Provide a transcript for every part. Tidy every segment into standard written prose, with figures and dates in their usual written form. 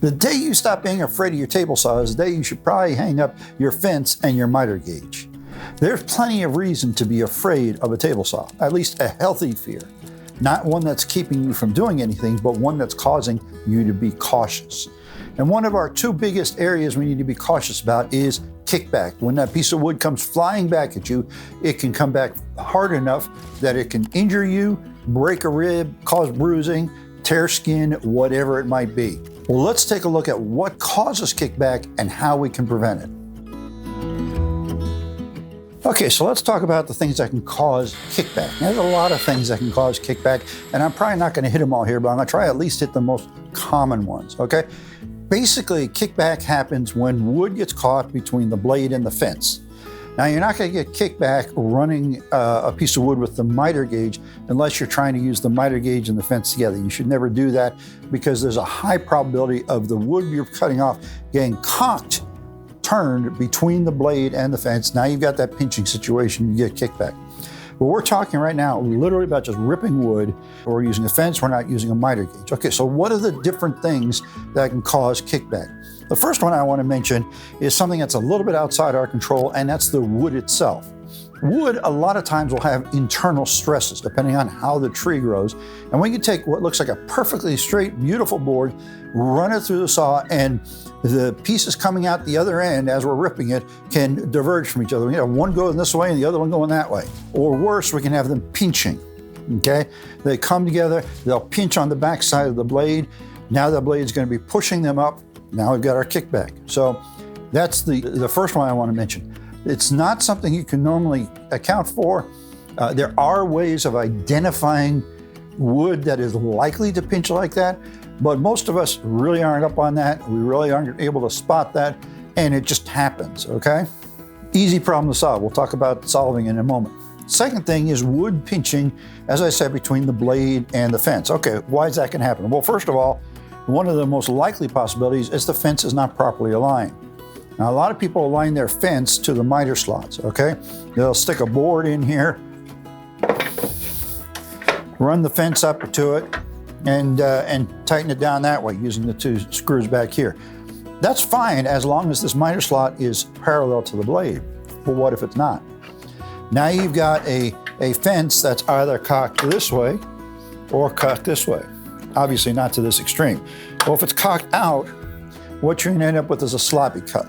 The day you stop being afraid of your table saw is the day you should probably hang up your fence and your miter gauge. There's plenty of reason to be afraid of a table saw, at least a healthy fear. Not one that's keeping you from doing anything, but one that's causing you to be cautious. And one of our two biggest areas we need to be cautious about is kickback. When that piece of wood comes flying back at you, it can come back hard enough that it can injure you, break a rib, cause bruising, tear skin, whatever it might be. Well, let's take a look at what causes kickback and how we can prevent it. Okay, so let's talk about the things that can cause kickback. There's a lot of things that can cause kickback, and I'm probably not going to hit them all here, but I'm going to try at least hit the most common ones, okay? Basically, kickback happens when wood gets caught between the blade and the fence. Now, you're not going to get kickback running a piece of wood with the miter gauge unless you're trying to use the miter gauge and the fence together. You should never do that because there's a high probability of the wood you're cutting off getting cocked, turned between the blade and the fence. Now you've got that pinching situation, you get kickback. But we're talking right now literally about just ripping wood. We're using a fence, we're not using a miter gauge. Okay, so what are the different things that can cause kickback? The first one I want to mention is something that's a little bit outside our control, and that's the wood itself. Wood, a lot of times, will have internal stresses depending on how the tree grows. And we can take what looks like a perfectly straight, beautiful board, run it through the saw, and the pieces coming out the other end as we're ripping it can diverge from each other. We can have one going this way and the other one going that way. Or worse, we can have them pinching, okay? They come together, they'll pinch on the back side of the blade. Now the blade's going to be pushing them up. Now we've got our kickback. So that's the first one I want to mention. It's not something you can normally account for. There are ways of identifying wood that is likely to pinch like that, but most of us really aren't up on that. We really aren't able to spot that, and it just happens, okay? Easy problem to solve. We'll talk about solving in a moment. Second thing is wood pinching, as I said, between the blade and the fence. Okay, why is that going to happen? Well, first of all, one of the most likely possibilities is the fence is not properly aligned. Now, a lot of people align their fence to the miter slots, okay? They'll stick a board in here, run the fence up to it, and tighten it down that way using the two screws back here. That's fine as long as this miter slot is parallel to the blade. But what if it's not? Now you've got a fence that's either cocked this way or cocked this way. Obviously not to this extreme. Well, if it's cocked out, what you're going to end up with is a sloppy cut.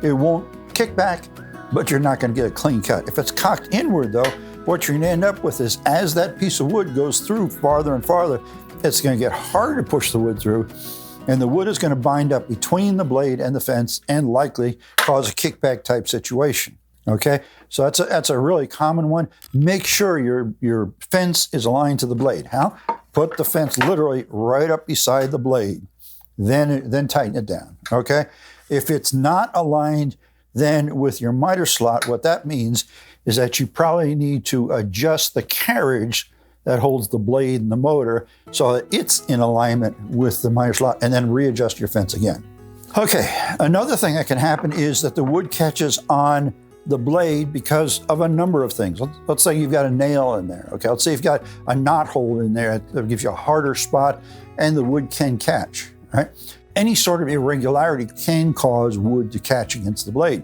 It won't kick back, but you're not going to get a clean cut. If it's cocked inward, though, what you're going to end up with is as that piece of wood goes through farther and farther, it's going to get harder to push the wood through, and the wood is going to bind up between the blade and the fence and likely cause a kickback type situation. Okay, so that's a really common one. Make sure your fence is aligned to the blade. How? Put the fence literally right up beside the blade, then tighten it down. Okay, if it's not aligned then with your miter slot, what that means is that you probably need to adjust the carriage that holds the blade and the motor so that it's in alignment with the miter slot, and then readjust your fence again. Okay, another thing that can happen is that the wood catches on the blade because of a number of things. Let's say you've got a nail in there. Okay, let's say you've got a knot hole in there that gives you a harder spot, and the wood can catch, right? Any sort of irregularity can cause wood to catch against the blade.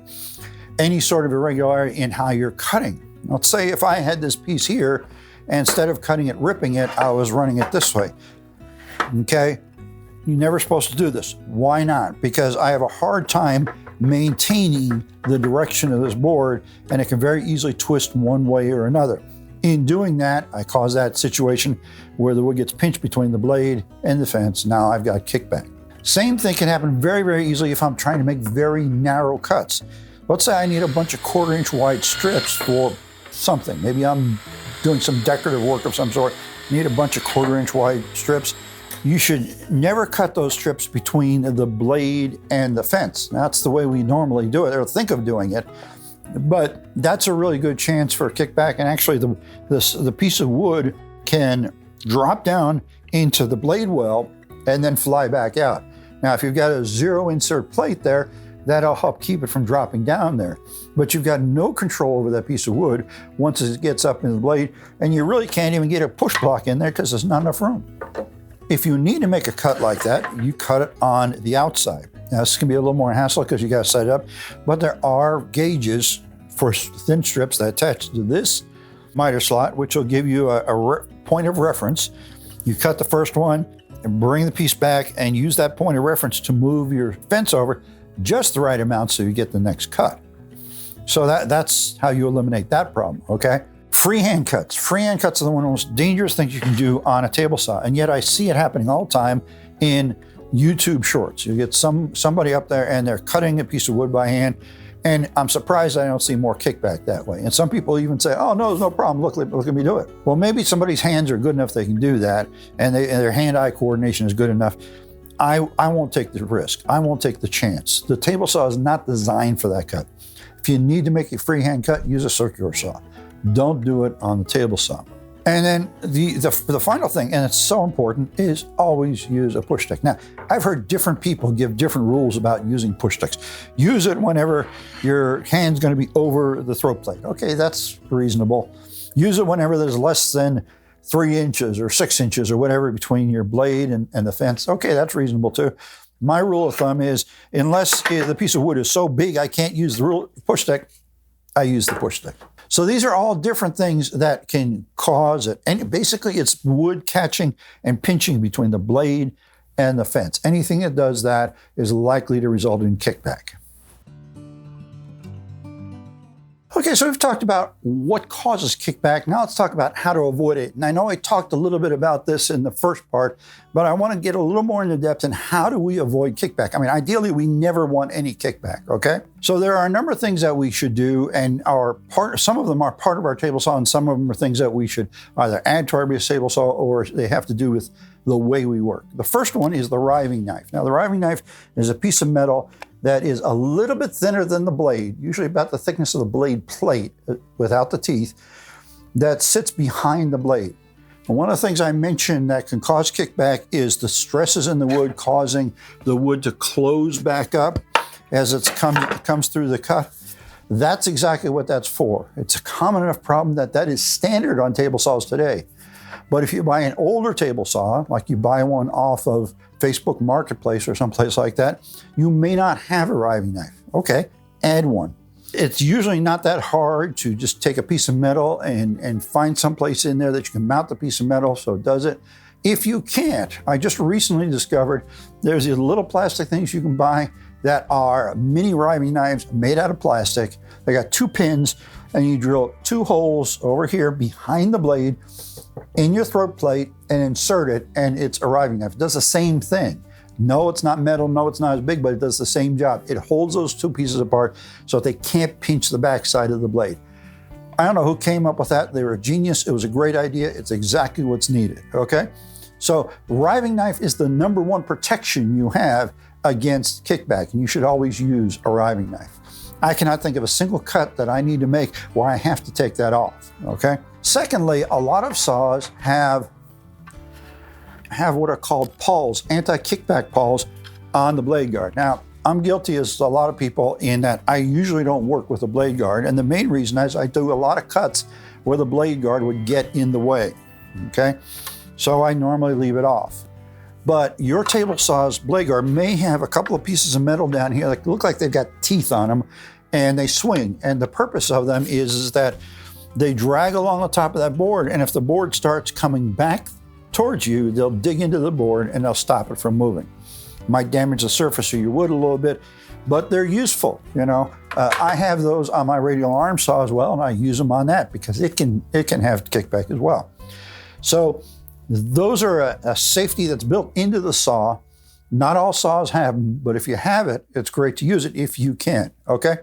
Any sort of irregularity in how you're cutting. Let's say if I had this piece here, and instead of cutting it, ripping it, I was running it this way. Okay, you're never supposed to do this. Why not? Because I have a hard time maintaining the direction of this board, and it can very easily twist one way or another. In doing that, I cause that situation where the wood gets pinched between the blade and the fence. Now I've got kickback. Same thing can happen very, very easily if I'm trying to make very narrow cuts. Let's say I need a bunch of 1/4-inch wide strips for something. Maybe I'm doing some decorative work of some sort. Need a bunch of 1/4-inch wide strips. You should never cut those strips between the blade and the fence. That's the way we normally do it, or think of doing it. But that's a really good chance for a kickback, and actually the piece of wood can drop down into the blade well and then fly back out. Now, if you've got a 0 insert plate there, that'll help keep it from dropping down there. But you've got no control over that piece of wood once it gets up in the blade, and you really can't even get a push block in there because there's not enough room. If you need to make a cut like that, you cut it on the outside. Now, this can be a little more hassle because you got to set it up, but there are gauges for thin strips that attach to this miter slot, which will give you a point of reference. You cut the first one and bring the piece back and use that point of reference to move your fence over just the right amount so you get the next cut. So that's how you eliminate that problem, okay? Freehand cuts. Freehand cuts are one of the most dangerous things you can do on a table saw, and yet I see it happening all the time in YouTube shorts. You get somebody up there and they're cutting a piece of wood by hand, and I'm surprised I don't see more kickback that way. And some people even say, oh, no, there's no problem. Look at me do it. Well, maybe somebody's hands are good enough they can do that, and their hand-eye coordination is good enough. I won't take the risk. I won't take the chance. The table saw is not designed for that cut. If you need to make a freehand cut, use a circular saw. Don't do it on the table saw. And then the final thing, and it's so important, is always use a push stick. Now, I've heard different people give different rules about using push sticks. Use it whenever your hand's going to be over the throat plate. Okay, that's reasonable. Use it whenever there's less than 3 inches or 6 inches or whatever between your blade and the fence. Okay, that's reasonable too. My rule of thumb is, unless the piece of wood is so big I can't use the push stick, I use the push stick. So these are all different things that can cause it. And basically it's wood catching and pinching between the blade and the fence. Anything that does that is likely to result in kickback. Okay, so we've talked about what causes kickback. Now let's talk about how to avoid it. And I know I talked a little bit about this in the first part, but I want to get a little more into depth in how do we avoid kickback. I mean, ideally, we never want any kickback, okay? So there are a number of things that we should do, and some of them are part of our table saw, and some of them are things that we should either add to our table saw or they have to do with the way we work. The first one is the riving knife. Now, the riving knife is a piece of metal that is a little bit thinner than the blade, usually about the thickness of the blade plate without the teeth, that sits behind the blade. And one of the things I mentioned that can cause kickback is the stresses in the wood causing the wood to close back up as it comes through the cut. That's exactly what that's for. It's a common enough problem that is standard on table saws today. But if you buy an older table saw, like you buy one off of Facebook Marketplace or someplace like that, you may not have a riving knife. Okay, add one. It's usually not that hard to just take a piece of metal and find someplace in there that you can mount the piece of metal so it does it. If you can't, I just recently discovered there's these little plastic things you can buy that are mini riving knives made out of plastic. They got 2 pins, and you drill 2 holes over here behind the blade in your throat plate and insert it, and it's a riving knife. It does the same thing. No, it's not metal. No, it's not as big, but it does the same job. It holds those 2 pieces apart so that they can't pinch the backside of the blade. I don't know who came up with that. They were a genius. It was a great idea. It's exactly what's needed, okay? So riving knife is the number 1 protection you have against kickback, and you should always use a riving knife. I cannot think of a single cut that I need to make where I have to take that off, okay? Secondly, a lot of saws have what are called pawls, anti-kickback pawls on the blade guard. Now, I'm guilty as a lot of people in that I usually don't work with a blade guard, and the main reason is I do a lot of cuts where the blade guard would get in the way, okay? So I normally leave it off. But your table saw's blade guard may have a couple of pieces of metal down here that look like they've got teeth on them, and they swing. And the purpose of them is that they drag along the top of that board, and if the board starts coming back towards you, they'll dig into the board and they'll stop it from moving. Might damage the surface of your wood a little bit, but they're useful, you know. I have those on my radial arm saw as well, and I use them on that because it can have kickback as well. So those are a safety that's built into the saw. Not all saws have them, but if you have it, it's great to use it if you can, okay?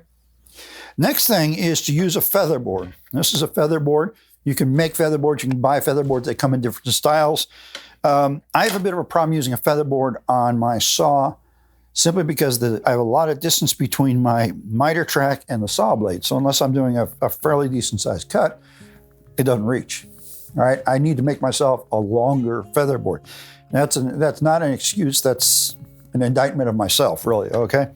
Next thing is to use a feather board. This is a feather board. You can make feather boards. You can buy feather boards. They come in different styles. I have a bit of a problem using a feather board on my saw simply because I have a lot of distance between my miter track and the saw blade. So unless I'm doing a fairly decent sized cut, it doesn't reach. All right, I need to make myself a longer feather board. That's not an excuse. That's an indictment of myself, really, okay?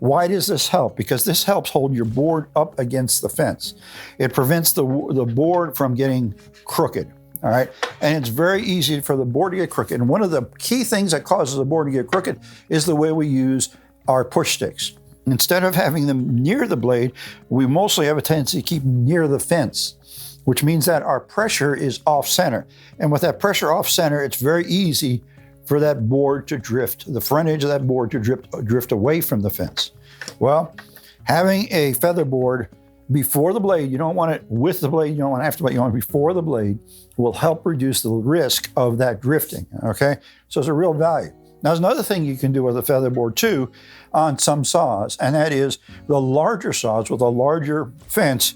Why does this help? Because this helps hold your board up against the fence. It prevents the board from getting crooked, all right? And it's very easy for the board to get crooked. And one of the key things that causes the board to get crooked is the way we use our push sticks. Instead of having them near the blade, we mostly have a tendency to keep them near the fence, which means that our pressure is off center. And with that pressure off center, it's very easy for that board to drift, the front edge of that board to drift away from the fence. Well, having a feather board before the blade, you don't want it with the blade, you don't want it after the blade, you want it before the blade, will help reduce the risk of that drifting, okay? So it's a real value. Now, there's another thing you can do with a feather board too on some saws, and that is the larger saws with a larger fence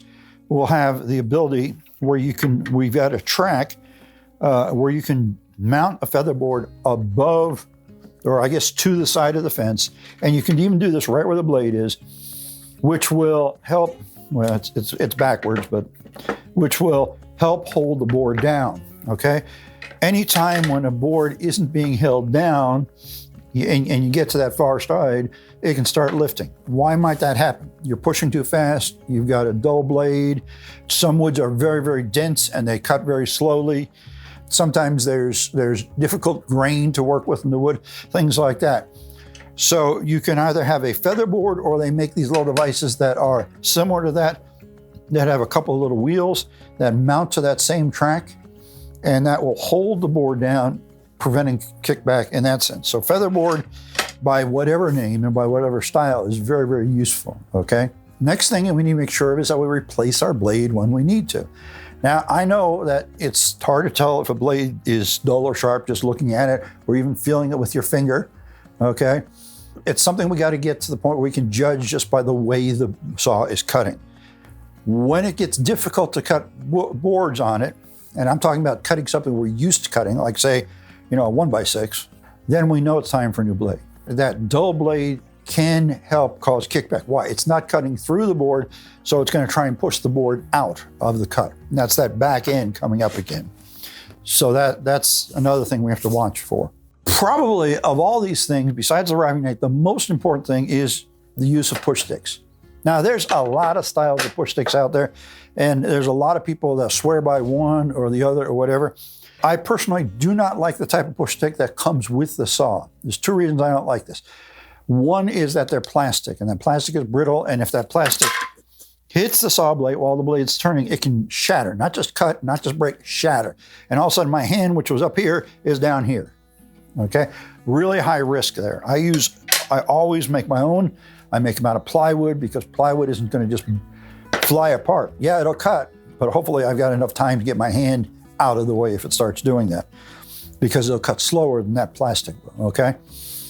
will have the ability where we've got a track where you can mount a feather board above, or I guess to the side of the fence, and you can even do this right where the blade is, which will help, well, it's backwards, but which will help hold the board down, okay? Anytime when a board isn't being held down and you get to that far side, it can start lifting. Why might that happen? You're pushing too fast, you've got a dull blade, some woods are very, very dense and they cut very slowly. Sometimes there's difficult grain to work with in the wood, things like that. So you can either have a feather board, or they make these little devices that are similar to that have a couple of little wheels that mount to that same track, and that will hold the board down, preventing kickback in that sense. So feather board, by whatever name and by whatever style, is very, very useful, okay? Next thing that we need to make sure of is that we replace our blade when we need to. Now, I know that it's hard to tell if a blade is dull or sharp just looking at it, or even feeling it with your finger, okay? It's something we got to get to the point where we can judge just by the way the saw is cutting. When it gets difficult to cut boards on it, and I'm talking about cutting something we're used to cutting, like say, a 1x6, then we know it's time for a new blade. That dull blade can help cause kickback. Why? It's not cutting through the board, so it's going to try and push the board out of the cut. And that's that back end coming up again. So that's another thing we have to watch for. Probably of all these things, besides the riving knife, the most important thing is the use of push sticks. Now, there's a lot of styles of push sticks out there, and there's a lot of people that swear by one or the other or whatever. I personally do not like the type of push stick that comes with the saw. There's two reasons I don't like this. One is that they're plastic, and that plastic is brittle, and if that plastic hits the saw blade while the blade's turning, it can shatter, not just cut, not just break, shatter. And all of a sudden my hand, which was up here, is down here, okay? Really high risk there. I always make my own. I make them out of plywood because plywood isn't gonna just fly apart. Yeah, it'll cut, but hopefully I've got enough time to get my hand out of the way if it starts doing that, because it'll cut slower than that plastic, okay?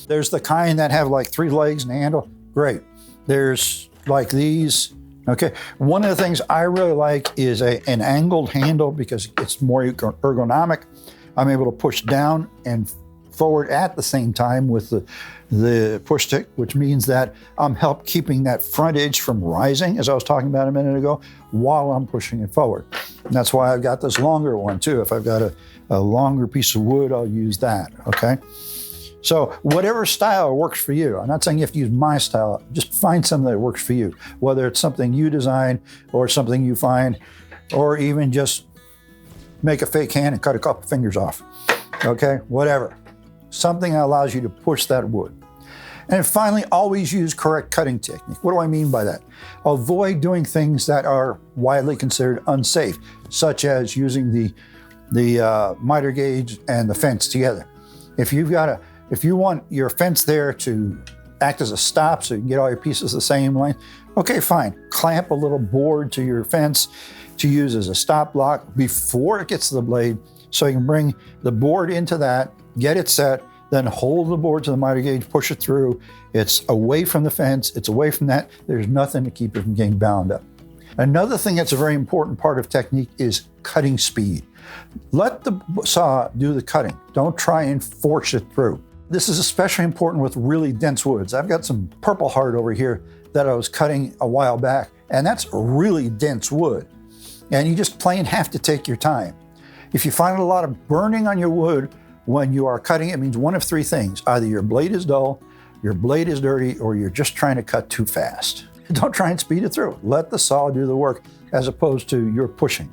There's the kind that have like 3 legs and a handle, great. There's like these, okay? One of the things I really like is an angled handle because it's more ergonomic. I'm able to push down and forward at the same time with the push stick, which means that I'm help keeping that front edge from rising, as I was talking about a minute ago, while I'm pushing it forward. And that's why I've got this longer one too. If I've got a longer piece of wood, I'll use that, okay? So whatever style works for you. I'm not saying you have to use my style, just find something that works for you, whether it's something you design or something you find, or even just make a fake hand and cut a couple fingers off, okay? Whatever. Something that allows you to push that wood. And finally, always use correct cutting technique. What do I mean by that? Avoid doing things that are widely considered unsafe, such as using the miter gauge and the fence together. If you want your fence there to act as a stop so you can get all your pieces the same length, okay, fine. Clamp a little board to your fence to use as a stop block before it gets to the blade, so you can bring the board into that, get it set, then hold the board to the miter gauge, push it through. It's away from the fence, it's away from that. There's nothing to keep it from getting bound up. Another thing that's a very important part of technique is cutting speed. Let the saw do the cutting. Don't try and force it through. This is especially important with really dense woods. I've got some purple heart over here that I was cutting a while back, and that's really dense wood. And you just plain have to take your time. If you find a lot of burning on your wood when you are cutting, it means one of 3 things. Either your blade is dull, your blade is dirty, or you're just trying to cut too fast. Don't try and speed it through. Let the saw do the work as opposed to you're pushing.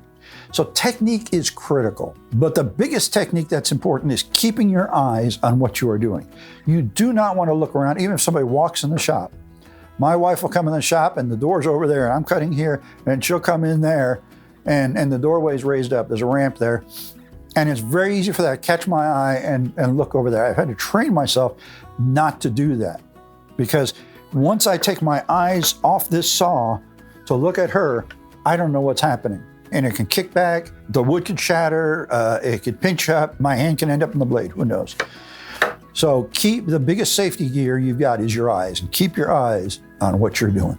So technique is critical. But the biggest technique that's important is keeping your eyes on what you are doing. You do not want to look around, even if somebody walks in the shop. My wife will come in the shop and the door's over there and I'm cutting here and she'll come in there and the doorway's raised up. There's a ramp there. And it's very easy for that to catch my eye and look over there. I've had to train myself not to do that, because once I take my eyes off this saw to look at her, I don't know what's happening. And it can kick back, the wood could shatter, it could pinch up, my hand can end up in the blade, who knows. So the biggest safety gear you've got is your eyes, and keep your eyes on what you're doing.